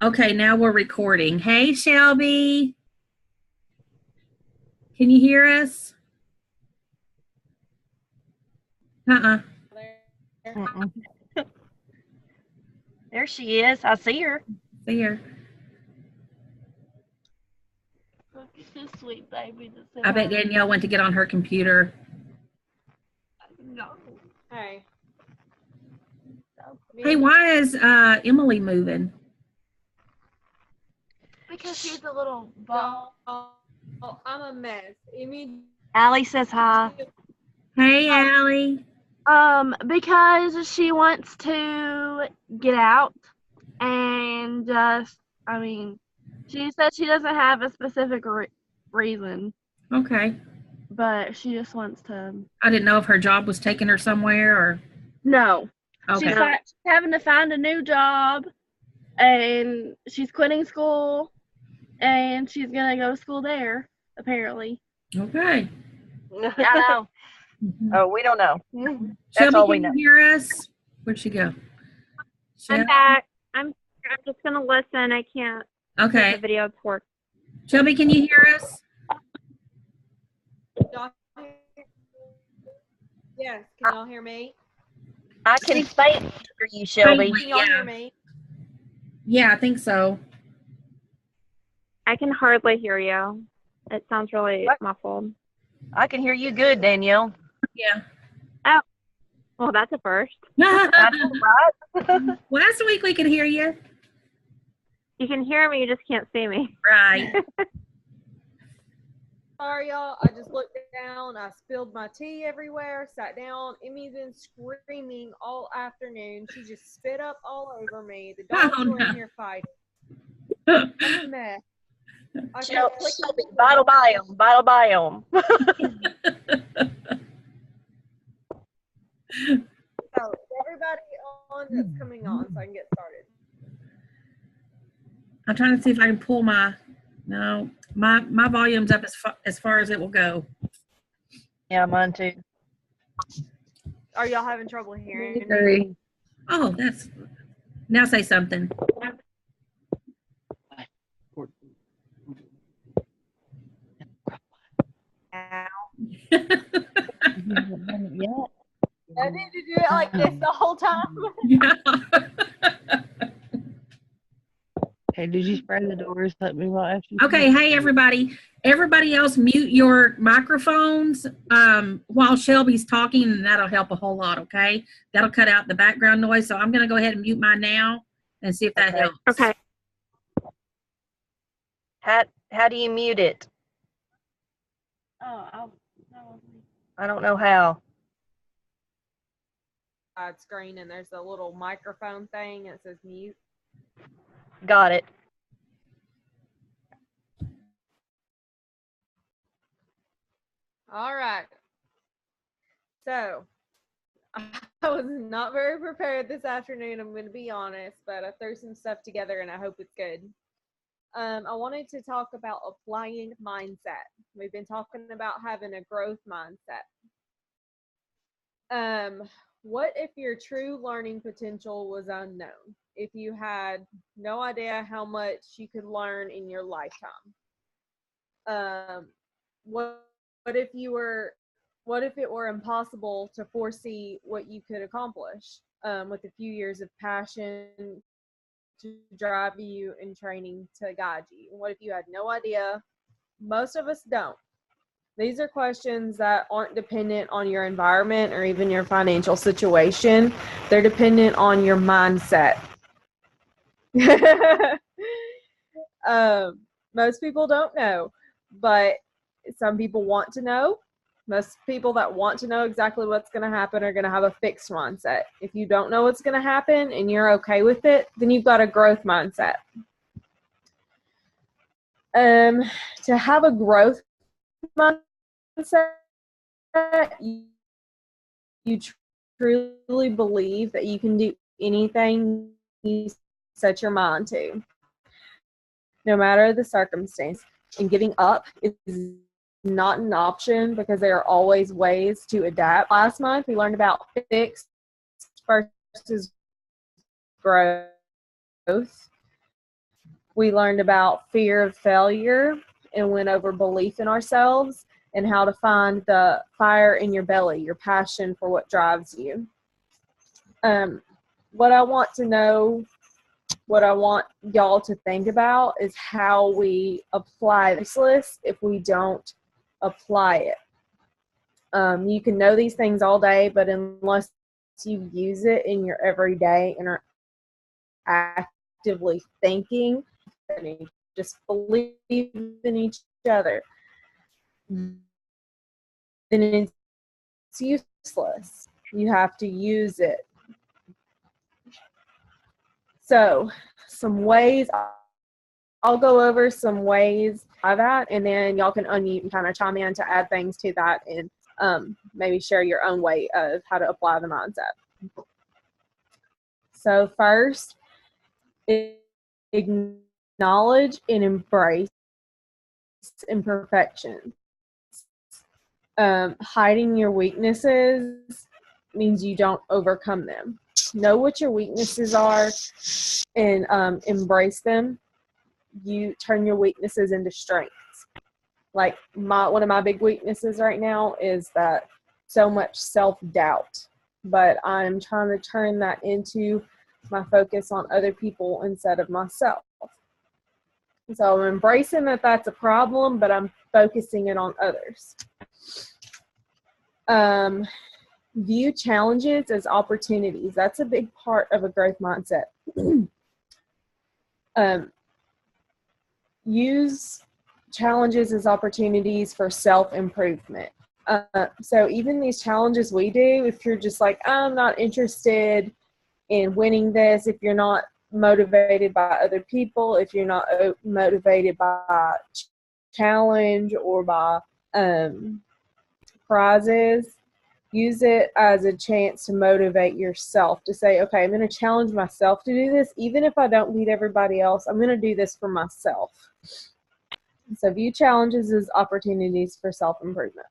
Okay, now we're recording. Hey, Shelby. Can you hear us? Uh-uh. Mm-mm. There she is. I see her. There. Look at this sweet baby. I bet Danielle went to get on her computer. No. Hey. Hey, why is Emily moving? Because she's a little ball. Oh, I'm a mess. Allie says hi. Hey, Allie. Because she wants to get out and just, she said she doesn't have a specific reason, Okay. but she just wants to. I didn't know if her job was taking her somewhere or. No. Okay. She's having to find a new job, and she's quitting school, and she's going to go to school there, apparently. Okay. I know. Oh, we don't know. That's Shelby, all we can know. you hear us? Where'd she go? I'm back. I'm just gonna listen. I can't Okay. get the video to work. Shelby, can you hear us? Yes, can y'all hear me? I can faintly hear you, Shelby. Can y'all hear me? Yeah, I think so. I can hardly hear you. It sounds really What? muffled. I can hear you good, Danielle. Yeah. Well, that's a first. I know, right? Last week we could hear you. You can hear me, you just can't see me. Right. Sorry, y'all. I just looked down. I spilled my tea everywhere, sat down. Emmy's been screaming all afternoon. She just spit up all over me. The dogs were in here fighting. I'm a mess. I Shelby, kept clicking vital biome, vital biome. So, is everybody on that's coming on so I can get started? I'm trying to see if I can pull my volume's up as far as it will go. Yeah, mine too. Are y'all having trouble hearing me? Oh, that's now say something. I need to do it like this the whole time. Yeah. Okay, did you spray the doors? Let me watch. Okay, hey everybody. Everybody else mute your microphones while Shelby's talking, and that'll help a whole lot, okay? That'll cut out the background noise. So I'm gonna go ahead and mute mine now and see if that Okay. helps. Okay. How do you mute it? Oh, I don't know how. Side screen and there's a little microphone thing that says mute. Got it. All right. So I was not very prepared this afternoon, I'm going to be honest, but I threw some stuff together and I hope it's good. I wanted to talk about applying mindset. We've been talking about having a growth mindset. What if your true learning potential was unknown? If you had no idea how much you could learn in your lifetime? What if it were impossible to foresee what you could accomplish with a few years of passion to drive you and training to guide you? What if you had no idea? Most of us don't. These are questions that aren't dependent on your environment or even your financial situation. They're dependent on your mindset. Most people don't know, but some people want to know. Most people that want to know exactly what's going to happen are going to have a fixed mindset. If you don't know what's going to happen and you're okay with it, then you've got a growth mindset. To have a growth mindset, you truly believe that you can do anything you set your mind to, no matter the circumstance. And giving up is not an option because there are always ways to adapt. Last month, we learned about fixed versus growth. We learned about fear of failure and went over belief in ourselves and how to find the fire in your belly, your passion for what drives you. What I want to know, what I want y'all to think about is how we apply this list if we don't apply it. You can know these things all day, but unless you use it in your everyday and are actively thinking, and just believe in each other, then it's useless. You have to use it. So, some ways, I'll go over some ways of that, and then y'all can unmute and kind of chime in to add things to that and maybe share your own way of how to apply the mindset. So first, acknowledge and embrace imperfections. Hiding your weaknesses means you don't overcome them. Know what your weaknesses are and embrace them. You turn your weaknesses into strengths. Like one of my big weaknesses right now is that so much self-doubt, but I'm trying to turn that into my focus on other people instead of myself. So I'm embracing that that's a problem, but I'm focusing it on others. View challenges as opportunities. That's a big part of a growth mindset. Use challenges as opportunities for self-improvement. So even these challenges we do, if you're just like, I'm not interested in winning this, if you're not motivated by other people, if you're not motivated by challenge or by prizes, use it as a chance to motivate yourself to say, okay, I'm going to challenge myself to do this. Even if I don't beat everybody else, I'm going to do this for myself. So view challenges as opportunities for self-improvement.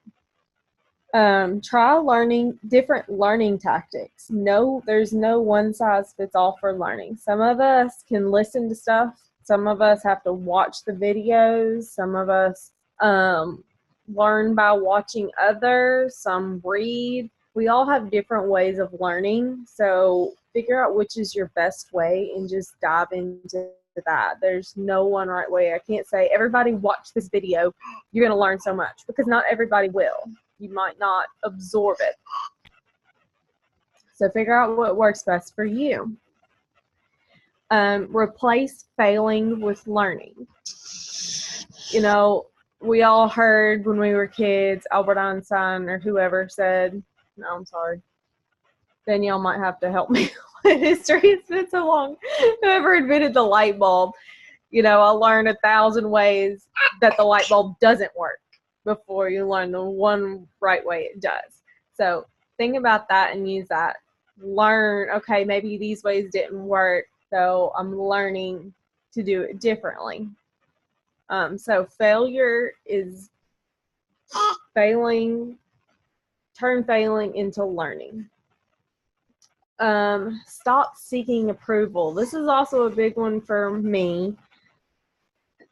Try different learning tactics. No, there's no one size fits all for learning. Some of us can listen to stuff. Some of us have to watch the videos. Some of us learn by watching others. Some read. We all have different ways of learning. So figure out which is your best way and just dive into that. There's no one right way. I can't say everybody watch this video, you're going to learn so much, because not everybody will. You might not absorb it. So figure out what works best for you. Replace failing with learning. You know, we all heard when we were kids, Albert Einstein or whoever said, no, I'm sorry, Danielle might have to help me with history. It's been so long. Whoever invented the light bulb, you know, I learned 1,000 ways that the light bulb doesn't work before you learn the one right way it does. So think about that and use that. Learn, okay, maybe these ways didn't work, so I'm learning to do it differently. So failure is failing, turn failing into learning. Stop seeking approval. This is also a big one for me.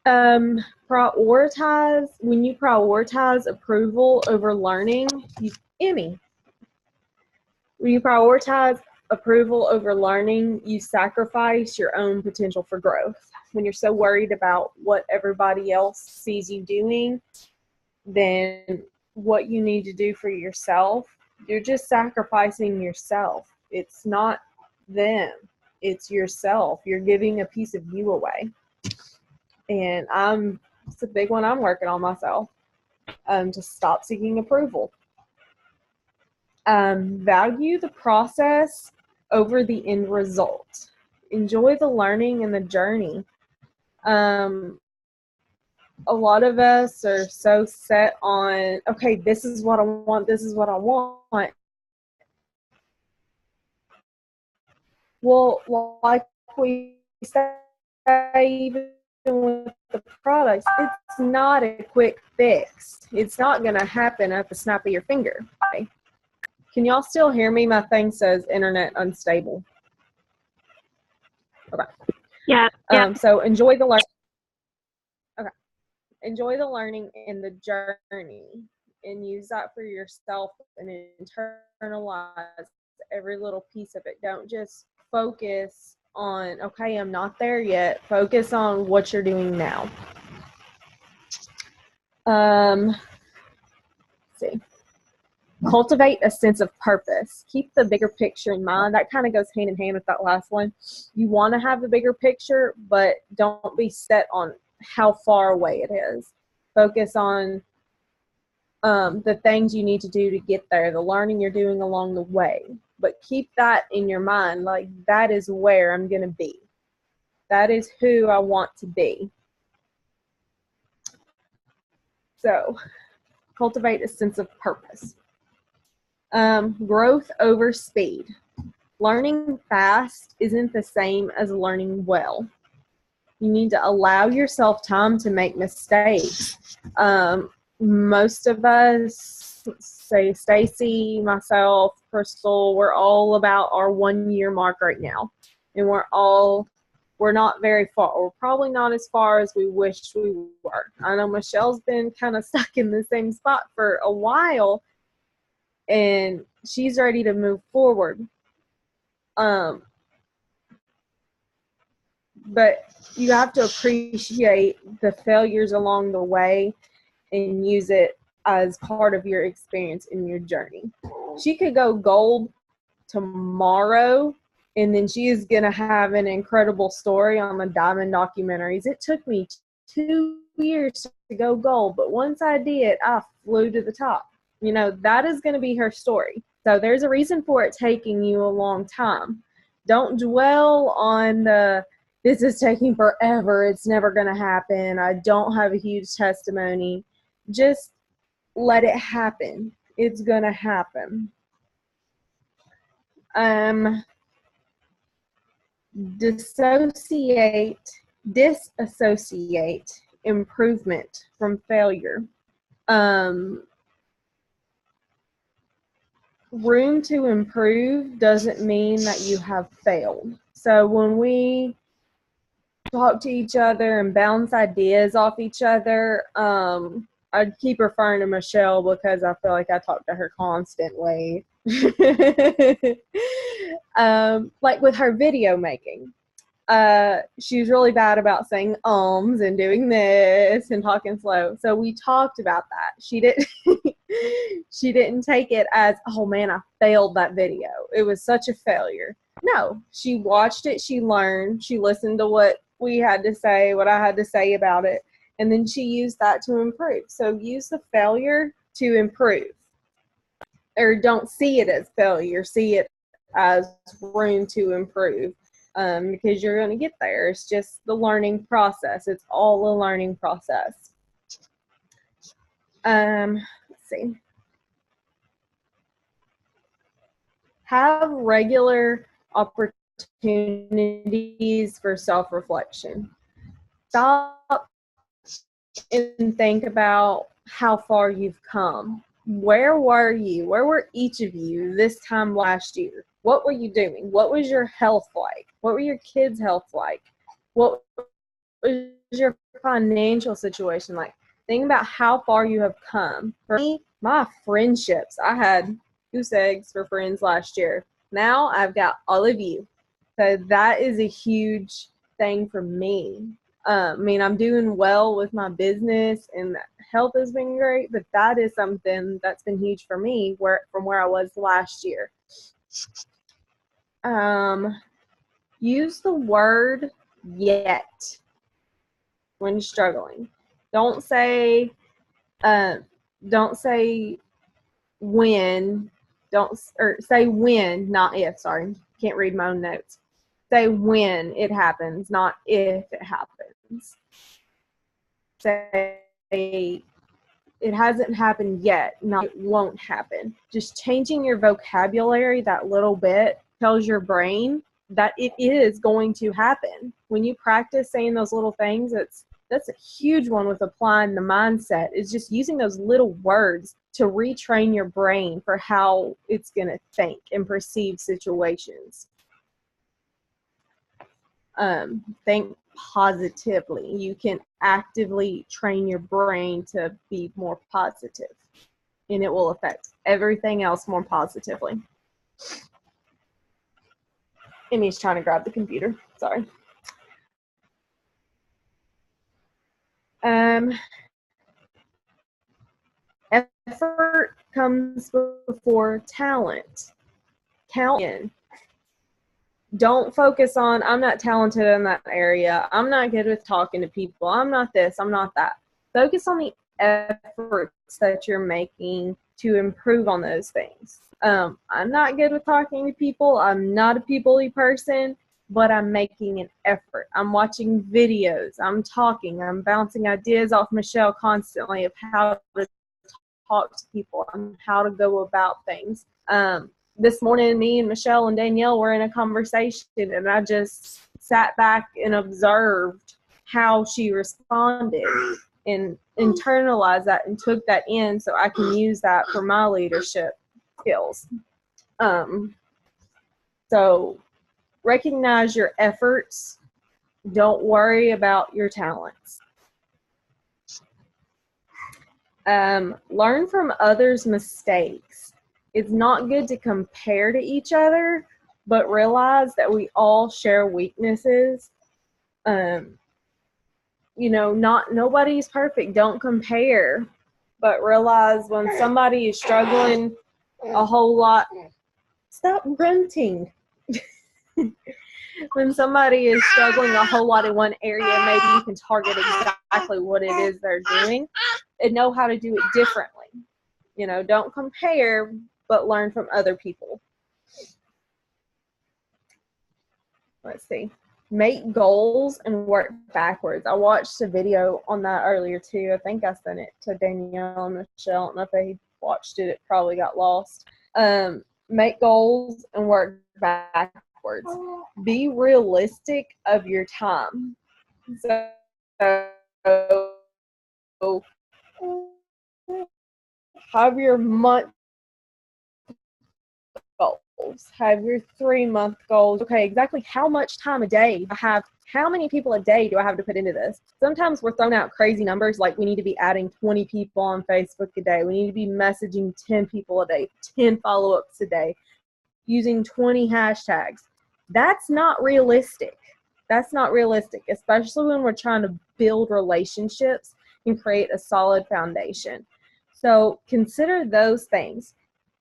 When you prioritize approval over learning, when you prioritize approval over learning, you sacrifice your own potential for growth. When you're so worried about what everybody else sees you doing, then what you need to do for yourself, you're just sacrificing yourself. It's not them, it's yourself. You're giving a piece of you away. And it's a big one I'm working on myself, to stop seeking approval. Value the process over the end result. Enjoy the learning and the journey. A lot of us are so set on, okay, this is what I want, this is what I want. Well, like we say, even with the products, it's not a quick fix. It's not going to happen at the snap of your finger. Okay? Can y'all still hear me? My thing says internet unstable. Yeah. So enjoy the learning. Okay. Enjoy the learning and the journey, and use that for yourself and internalize every little piece of it. Don't just focus on, okay, I'm not there yet. Focus on what you're doing now. Let's see. Cultivate a sense of purpose. Keep the bigger picture in mind. That kind of goes hand in hand with that last one. You want to have the bigger picture, but don't be set on how far away it is. Focus on the things you need to do to get there, the learning you're doing along the way. But keep that in your mind, like that is where I'm going to be. That is who I want to be. So, cultivate a sense of purpose. Growth over speed. Learning fast isn't the same as learning well. You need to allow yourself time to make mistakes. Most of us, say Stacy, myself, Crystal, we're all about our 1 year mark right now. And we're not very far. We're probably not as far as we wish we were. I know Michelle's been kind of stuck in the same spot for a while, and she's ready to move forward. But you have to appreciate the failures along the way and use it as part of your experience in your journey. She could go gold tomorrow, and then she is going to have an incredible story on the Diamond documentaries. It took me 2 years to go gold, but once I did, I flew to the top. You know, that is going to be her story. So there's a reason for it taking you a long time. Don't dwell on this is taking forever, it's never going to happen, I don't have a huge testimony. Just let it happen. It's going to happen. Disassociate improvement from failure. Room to improve doesn't mean that you have failed. So when we talk to each other and bounce ideas off each other, I'd keep referring to Michelle because I feel like I talk to her constantly. Like with her video making. She was really bad about saying ums and doing this and talking slow. So we talked about that. She didn't take it as, oh man, I failed that video. It was such a failure. No, she watched it, she learned, she listened to what we had to say, what I had to say about it, and then she used that to improve. So use the failure to improve. Or don't see it as failure, see it as room to improve. Because you're going to get there. It's just the learning process. It's all a learning process. Let's see. Have regular opportunities for self-reflection. Stop and think about how far you've come. Where were you? Where were each of you this time last year? What were you doing? What was your health like? What were your kids' health like? What was your financial situation like? Think about how far you have come. For me, my friendships, I had goose eggs for friends last year. Now I've got all of you. So that is a huge thing for me. I mean, I'm doing well with my business and health has been great, but that is something that's been huge for me from where I was last year. Use the word yet when struggling. Don't say when, or say when, not if, sorry. Can't read my own notes. Say when it happens, not if it happens. Say it hasn't happened yet, not it won't happen. Just changing your vocabulary that little bit tells your brain that it is going to happen. When you practice saying those little things, that's a huge one with applying the mindset, is just using those little words to retrain your brain for how it's going to think and perceive situations. Think positively. You can actively train your brain to be more positive, and it will affect everything else more positively. Emmy's trying to grab the computer. Sorry. Effort comes before talent. Count in. Don't focus on, I'm not talented in that area. I'm not good with talking to people. I'm not this. I'm not that. Focus on the efforts that you're making to improve on those things. I'm not good with talking to people. I'm not a people-y person, but I'm making an effort. I'm watching videos. I'm talking. I'm bouncing ideas off Michelle constantly of how to talk to people and how to go about things. This morning, me and Michelle and Danielle were in a conversation, and I just sat back and observed how she responded and internalized that and took that in so I can use that for my leadership skills. So recognize your efforts. Don't worry about your talents. Learn from others' mistakes. It's not good to compare to each other, but realize that we all share weaknesses. Nobody's perfect. Don't compare, but realize when somebody is struggling a whole lot, stop grunting. When somebody is struggling a whole lot in one area, maybe you can target exactly what it is they're doing and know how to do it differently. Don't compare, but learn from other people. Let's see. Make goals and work backwards. I watched a video on that earlier too. I think I sent it to Danielle and Michelle. I don't know if they watched it. It probably got lost. Make goals and work backwards. Be realistic of your time. So have your month goals, have your 3-month goals. Okay, exactly how much time a day do I have? How many people a day do I have to put into this? Sometimes we're throwing out crazy numbers like we need to be adding 20 people on Facebook a day. We need to be messaging 10 people a day, 10 follow-ups a day, using 20 hashtags. That's not realistic. That's not realistic, especially when we're trying to build relationships and create a solid foundation. So consider those things.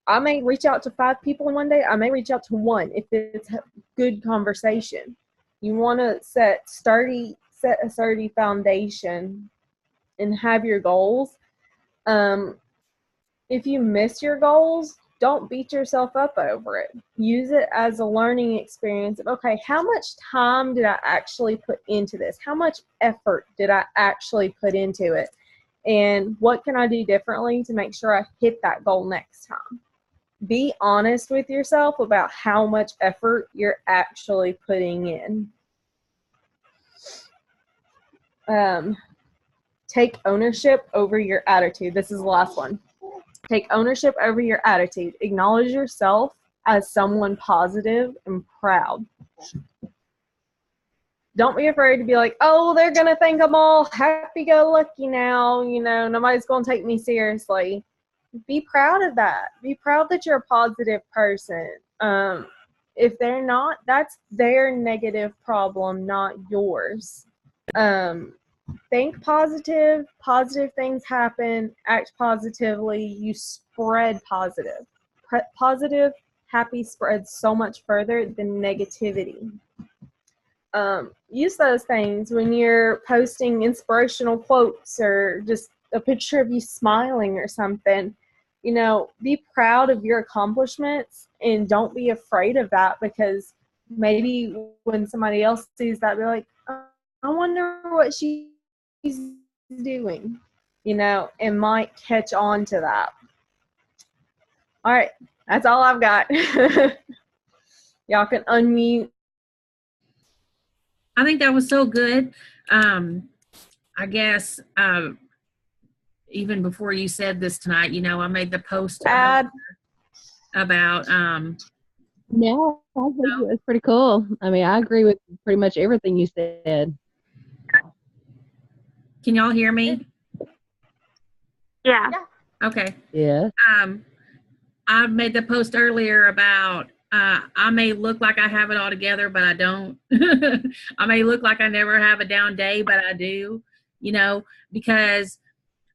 I may reach out to 5 people in one day. I may reach out to 1 if it's a good conversation. You want to set a sturdy foundation and have your goals. If you miss your goals, don't beat yourself up over it. Use it as a learning experience of, okay, how much time did I actually put into this? How much effort did I actually put into it? And what can I do differently to make sure I hit that goal next time? Be honest with yourself about how much effort you're actually putting in. Take ownership over your attitude. This is the last one. Take ownership over your attitude. Acknowledge yourself as someone positive and proud. Don't be afraid to be like, oh, they're going to think I'm all happy-go-lucky now. Nobody's going to take me seriously. Be proud of that. Be proud that you're a positive person. If they're not, that's their negative problem, not yours. Think positive. Positive things happen. Act positively. You spread positive. Positive, happy spreads so much further than negativity. Use those things when you're posting inspirational quotes or just a picture of you smiling or something. Be proud of your accomplishments and don't be afraid of that, because maybe when somebody else sees that, be like, oh, I wonder what she's doing, and might catch on to that. All right, that's all I've got. Y'all can unmute. I think that was so good. I guess even before you said this tonight, I made the post about No, I think it was pretty cool. I mean, I agree with pretty much everything you said. Can y'all hear me? Yeah. Okay. Yeah. I made the post earlier about I may look like I have it all together, but I don't. I may look like I never have a down day, but I do, because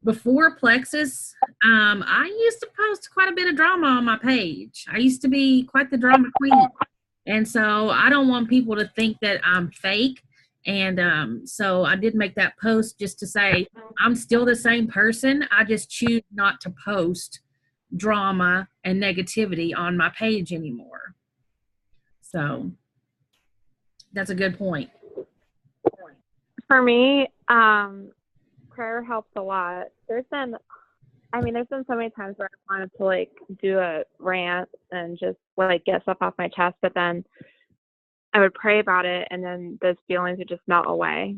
before Plexus, I used to post quite a bit of drama on my page. I used to be quite the drama queen. And so I don't want people to think that I'm fake. And so I did make that post just to say I'm still the same person. I just choose not to post drama and negativity on my page anymore. So that's a good point. For me, prayer helps a lot. There's been so many times where I wanted to like do a rant and just like get stuff off my chest, but then I would pray about it and then those feelings would just melt away.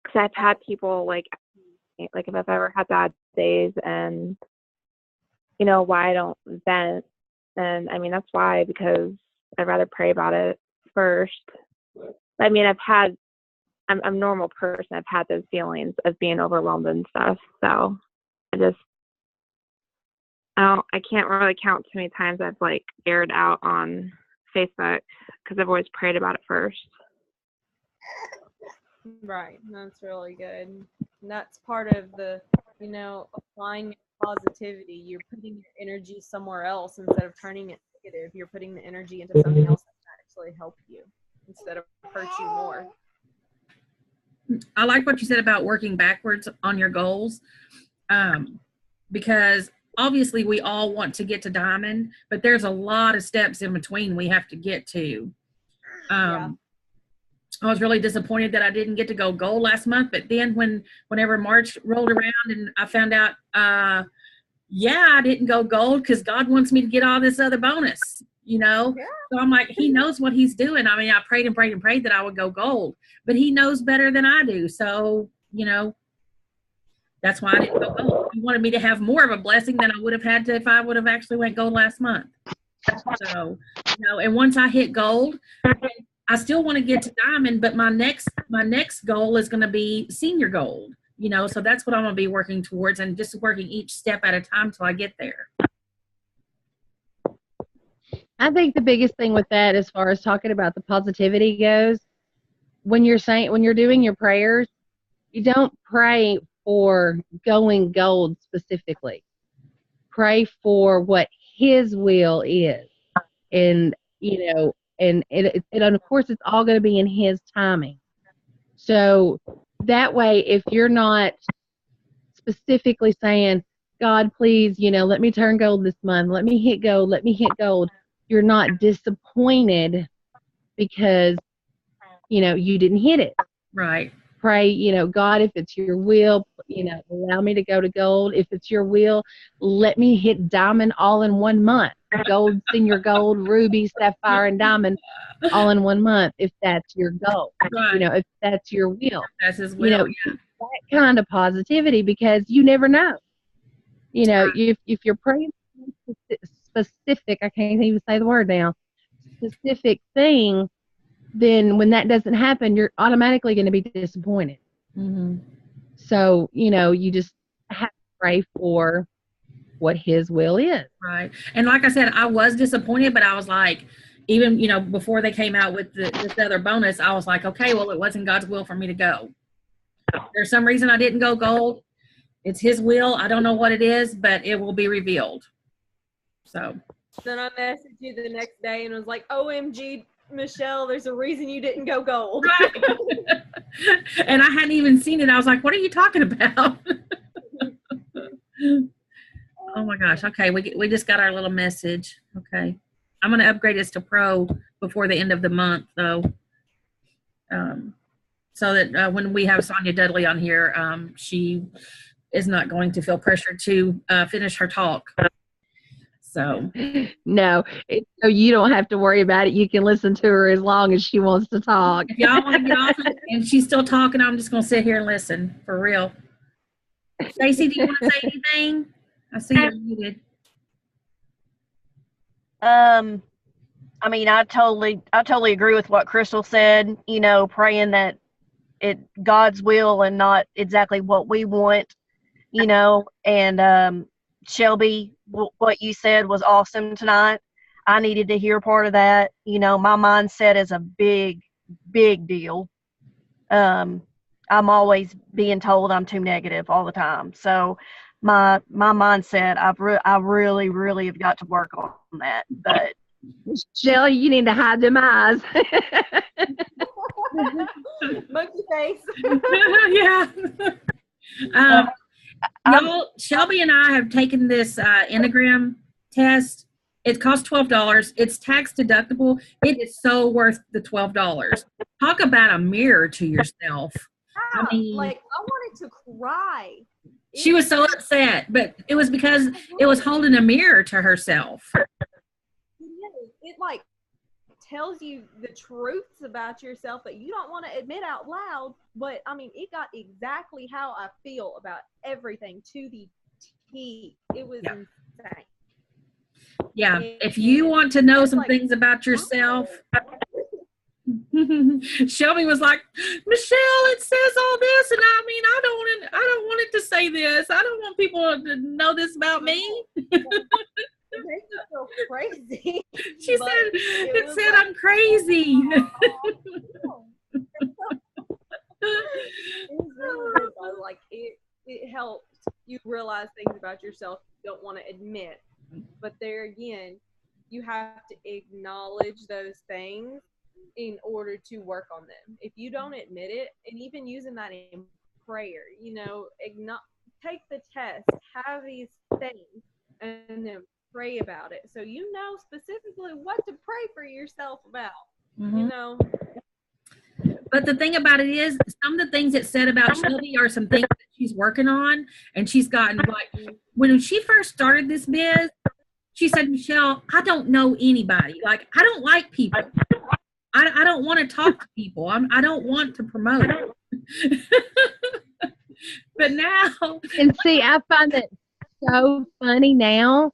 Because I've had people like if I've ever had bad days and why I don't vent. And I mean, that's why, because I'd rather pray about it first. I mean, I'm a normal person. I've had those feelings of being overwhelmed and stuff. So I can't really count too many times I've like aired out on Facebook because I've always prayed about it first. Right. That's really good. And that's part of the, applying positivity. You're putting your energy somewhere else instead of turning it negative. You're putting the energy into something else that can actually help you instead of hurt you more. I like what you said about working backwards on your goals, because obviously we all want to get to diamond, but there's a lot of steps in between we have to get to. I was really disappointed that I didn't get to go gold last month, but then whenever March rolled around and I found out, I didn't go gold because God wants me to get all this other bonus, So I'm like, he knows what he's doing. I mean, I prayed and prayed and prayed that I would go gold, but he knows better than I do. So, that's why I didn't go gold. He wanted me to have more of a blessing than I would have had to if I would have actually went gold last month. So, and once I hit gold, I still want to get to diamond, but my next goal is going to be senior gold, so that's what I'm going to be working towards and just working each step at a time till I get there. I think the biggest thing with that, as far as talking about the positivity goes, when you're doing your prayers, you don't pray for going gold specifically. Pray for what his will is. And, and of course it's all going to be in his timing. So that way, if you're not specifically saying, God, please, let me turn gold this month, let me hit gold, you're not disappointed because, you didn't hit it. Right. Pray, God, if it's your will, allow me to go to gold. If it's your will, let me hit diamond all in 1 month. Gold, senior gold, ruby, sapphire, and diamond all in 1 month, if that's your goal. Right. If that's your will. That's his will, that kind of positivity, because you never know. If you're praying specific, I can't even say the word now, specific thing, then when that doesn't happen, you're automatically going to be disappointed. Mm-hmm. So, you just have to pray for what his will is. Right. And like I said, I was disappointed, but I was like, even, before they came out with this other bonus, I was like, okay, well, it wasn't God's will for me to go. There's some reason I didn't go gold. It's his will. I don't know what it is, but it will be revealed. So. Then I messaged you the next day and was like, OMG, Michelle, there's a reason you didn't go gold. Right. And I hadn't even seen it. I was like, what are you talking about? Oh my gosh. Okay. We just got our little message. Okay. I'm going to upgrade this to pro before the end of the month though. So that when we have Sonia Dudley on here, she is not going to feel pressured to finish her talk. So no, so you don't have to worry about it. You can listen to her as long as she wants to talk. If y'all want to get off and she's still talking, I'm just going to sit here and listen for real. Stacy, do you want to say anything? I see you're muted. I mean, I totally agree with what Crystal said, you know, praying that God's will and not exactly what we want, you know, and Shelby, what you said was awesome tonight. I needed to hear part of that. You know, my mindset is a big deal. I'm always being told I'm too negative all the time. So my mindset, I really have got to work on that. But Michelle, you need to hide them eyes. Monkey face. Yeah. Y'all, Shelby and I have taken this Enneagram test. It costs $12. It's tax deductible. It is so worth the $12. Talk about a mirror to yourself. I mean, Like, I wanted to cry. she was so upset, but it was because it was holding a mirror to herself. It like tells you the truths about yourself that you don't want to admit out loud. But I mean, it got exactly how I feel about everything to the T. It was insane. Yeah. If you want to know some like, things about yourself, Shelby was like, Michelle, it says all this, and I mean, I don't want it to say this. I don't want people to know this about me. It makes me feel crazy. She But said, it was said like, I'm crazy. It was really good, though. Like, it helped you realize things about yourself you don't want to admit. But there again, you have to acknowledge those things in order to work on them. If you don't admit it, and even using that in prayer, you know, take the test, have these things, and then pray about it. So you know specifically what to pray for yourself about, you know. But the thing about it is, some of the things it said about Shelby are some things that she's working on, and she's gotten, like, when she first started this biz, she said, Michelle, I don't know anybody. Like, I don't like people. I don't want to talk to people. I don't want to promote. But now. And see, I find it so funny now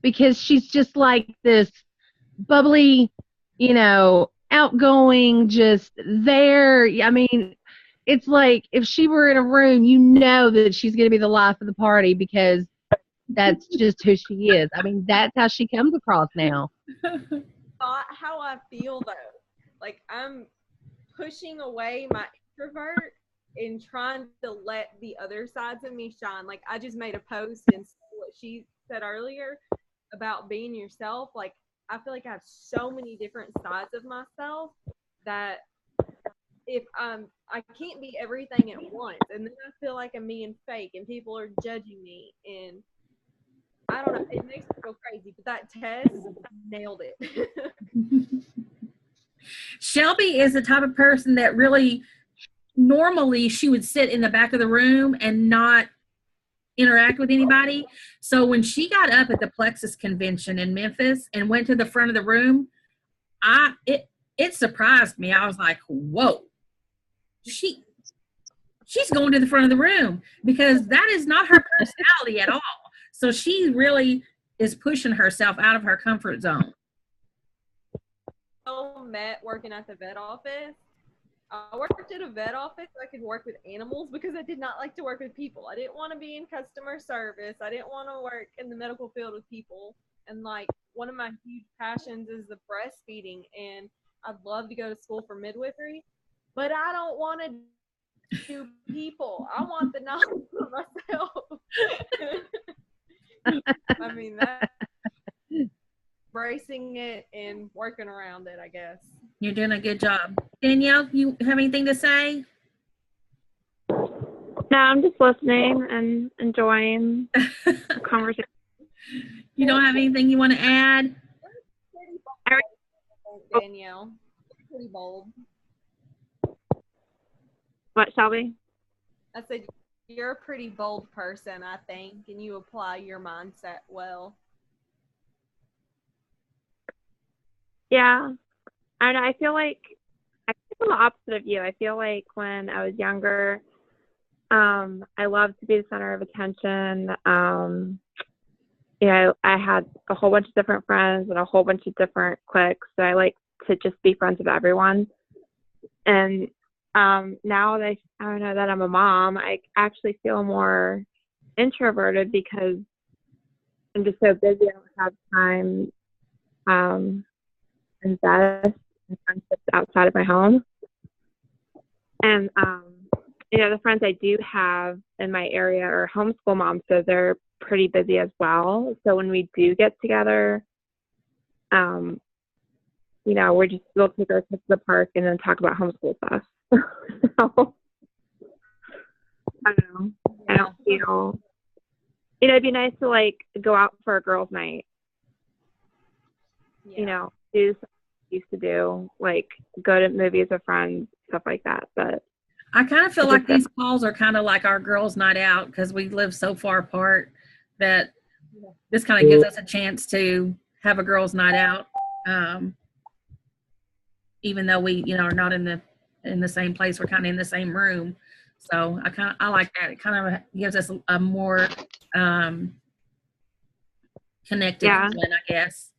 because she's just like this bubbly, you know, outgoing, just there. I mean, it's like if she were in a room, you know that she's going to be the life of the party because that's just who she is. I mean, that's how she comes across now. Not how I feel, though. Like, I'm pushing away my introvert and trying to let the other sides of me shine. Like, I just made a post and what she said earlier about being yourself. Like, I feel like I have so many different sides of myself that if I can't be everything at once, and then I feel like I'm being fake and people are judging me, and I don't know, it makes me feel crazy. But that test nailed it. Shelby is the type of person that really, normally she would sit in the back of the room and not interact with anybody. So when she got up at the Plexus convention in Memphis and went to the front of the room, it surprised me. I was like, whoa, she's going to the front of the room, because that is not her personality at all. So she really is pushing herself out of her comfort zone. Met working at the vet office. I worked at a vet office so I could work with animals because I did not like to work with people. I didn't want to be in customer service. I didn't want to work in the medical field with people. And like, one of my huge passions is the breastfeeding, and I'd love to go to school for midwifery, but I don't want to do people. I want the knowledge for myself. I mean, that embracing it and working around it, I guess. You're doing a good job. Danielle, you have anything to say? No, I'm just listening and enjoying the conversation. You don't have anything you want to add? Danielle, pretty bold. What, Shelby? I said, you're a pretty bold person, I think, and you apply your mindset well. Yeah. And I feel like I'm the opposite of you. I feel like when I was younger, I loved to be the center of attention. I had a whole bunch of different friends and a whole bunch of different cliques. So I like to just be friends with everyone. And now that I don't know that I'm a mom, I actually feel more introverted because I'm just so busy. I don't have time invest in friendships outside of my home. And the friends I do have in my area are homeschool moms, so they're pretty busy as well. So when we do get together, we'll take our kids to the park and then talk about homeschool stuff. So, I don't know. I don't feel. It'd be nice to like go out for a girls' night. Yeah. Do something we used to do, like go to movies with friends, stuff like that. But I kind of feel like these calls are kind of like our girls' night out because we live so far apart that this kind of gives us a chance to have a girls' night out, even though we, are not in the same place. We're kind of in the same room, so I like that. It kind of gives us a more connected feeling, I guess.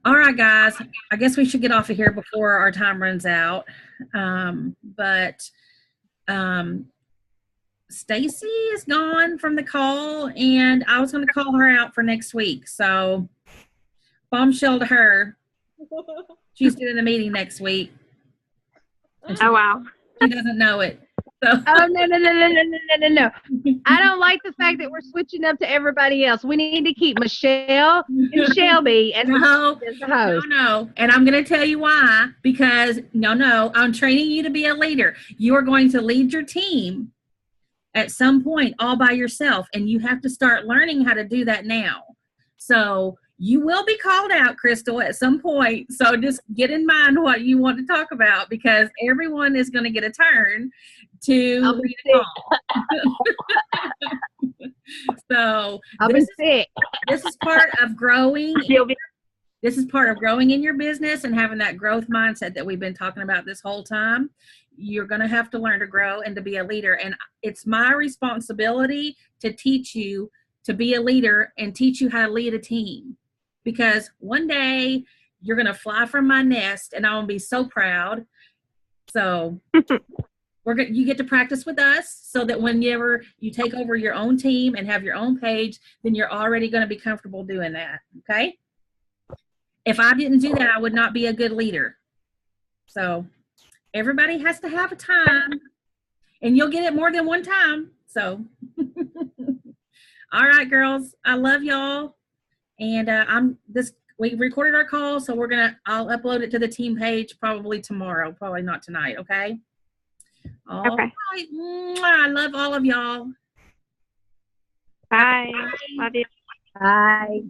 All right, guys. I guess we should get off of here before our time runs out. Stacy is gone from the call, and I was going to call her out for next week. So, bombshell to her. She's doing a meeting next week. Oh, wow. She doesn't know it. So. Oh, no. I don't like the fact that we're switching up to everybody else. We need to keep Michelle and Shelby as the host. No. And I'm going to tell you why. Because, I'm training you to be a leader. You are going to lead your team at some point all by yourself. And you have to start learning how to do that now. So you will be called out, Crystal, at some point. So just get in mind what you want to talk about because everyone is going to get a turn to lead a call. So this is part of growing. This is part of growing in your business and having that growth mindset that we've been talking about this whole time. You're going to have to learn to grow and to be a leader. And it's my responsibility to teach you to be a leader and teach you how to lead a team. Because one day you're going to fly from my nest and I'm going to be so proud. So you get to practice with us so that whenever you take over your own team and have your own page, then you're already going to be comfortable doing that. Okay. If I didn't do that, I would not be a good leader. So everybody has to have a time and you'll get it more than one time. So, all right, girls, I love y'all. And we recorded our call, so I'll upload it to the team page probably tomorrow, probably not tonight. Okay. All right. I love all of y'all. Bye. Love you. Bye.